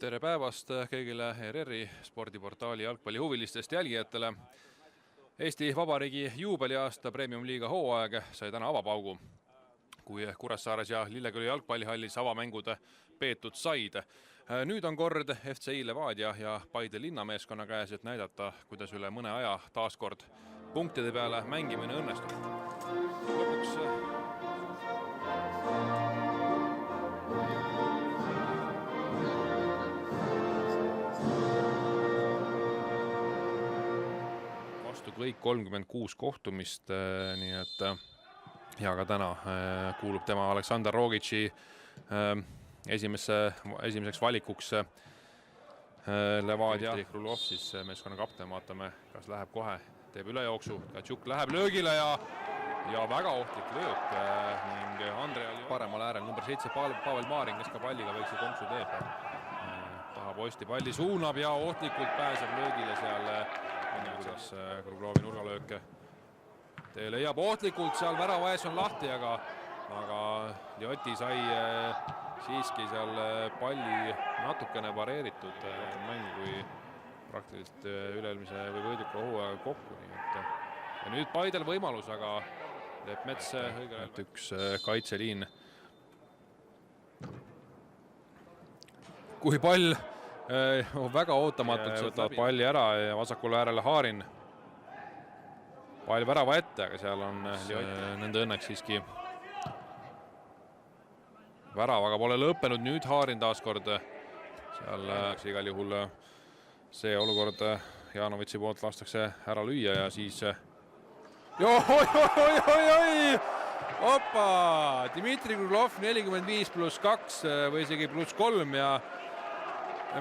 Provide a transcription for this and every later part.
Tere päevast kõigile ERR-i spordiportaali jalgpallihuvilistest jälgijatele. Eesti Vabariigi juubeliaasta Premium-liiga hooaeg sai täna avapaugu, kui Kuressaares ja Lilleküla jalgpallihallis avamängud peetud said. Nüüd on kord FCI Levadia ja Paide linnameeskonna käes, et näidata, kuidas üle mõne aja taaskord punktide peale mängimine õnnestub. Lõpuks vastu kõik 36 kohtumist, nii et ja ka täna kuulub tema Aleksandr Rogitši esimeseks valikuks Levadia. Krulov siis meeskonna kapten, vaatame, kas läheb kohe, teeb ülejooksu, Katšuk läheb löögile ja väga ohtlik löök ning Andreal paremal äärel number 7 Pavel Maaring, kes ka palliga väikse konksu teeb. Taha posti palli suunab ja ohtlikult pääseb löögile seal, kuidas Kruglovi nurgalööke tee leiab ohtlikult, seal värava ees on lahti, aga Lioti sai siiski seal palli natukene pareeritud mäng, kui praktiliselt üleelmise või võiduka hooaega kokku. Ja nüüd Paidel võimalus, aga Leep Mets üks kaitseliin. Kui pall väga ootamatult võtab palli ära ja vasakule äärele Haarin. Pall värava ette, aga seal on nende õnneks siiski väravaga pole lõppenud. Nüüd Haarin taaskord seal igal juhul see olukord Janovitsi poolt lastakse ära lüüa ja siis Opa! Dmitri Kruglov 45+2 või isegi +3 ja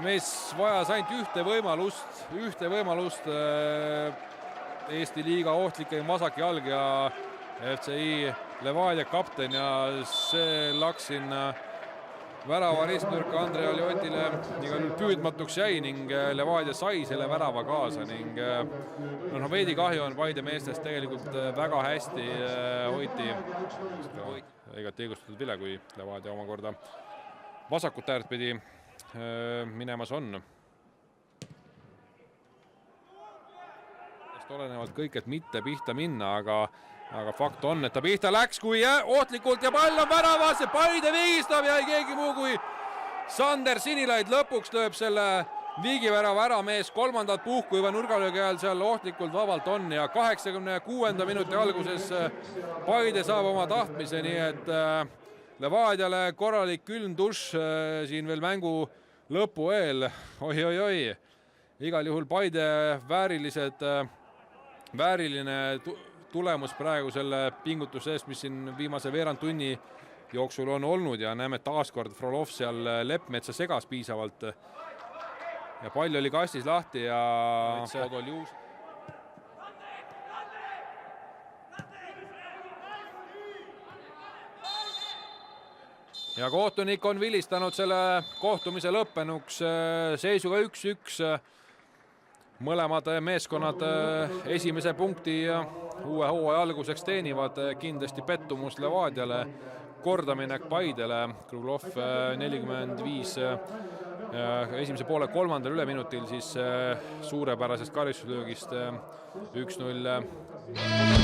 mees vajas ainult ühte võimalust Eesti liiga ohtlikem vasak jalg ja FCI Levadia kapten ja see laks sinna värava ristnurka Andrea Liotile igal püüdmatuks jäi ning Levadia sai selle värava kaasa ning veidi kahju on Paide meestest, tegelikult väga hästi hoiti igati õigustatud vile, kui Levadia omakorda vasakut äärt pidi minemas on. Olenevalt kõik, et mitte pihta minna, aga fakt on, et ta pihta läks, kui ohtlikult ja pall on väravas ja Paide vigistab ja ei keegi muu kui Sander Sinilaid lõpuks lööb selle viigivärava ära. Mees kolmandat puhku juba nurgalöögi ajal seal ohtlikult vabalt on ja 86. minuti alguses Paide saab oma tahtmise, nii et Levadiale korralik külm dušš siin veel mängu lõpu eel. Oi. Igal juhul Paide vääriline tulemus praegu selle pingutuse eest, mis siin viimase veerand tunni jooksul on olnud ja näeme taaskord Frolov seal Leppmetsa segas piisavalt ja pall oli kastis lahti ja ja kohtunik on vilistanud selle kohtumise lõppenuks seisuga 1-1. Mõlemad meeskonnad esimese punkti uue hooaja alguseks teenivad, kindlasti pettumus Levadiale, kordaminek Paidele. Kruglov 45 esimese poole kolmandal üleminutil siis suurepärasest karistuslöögist 1-0.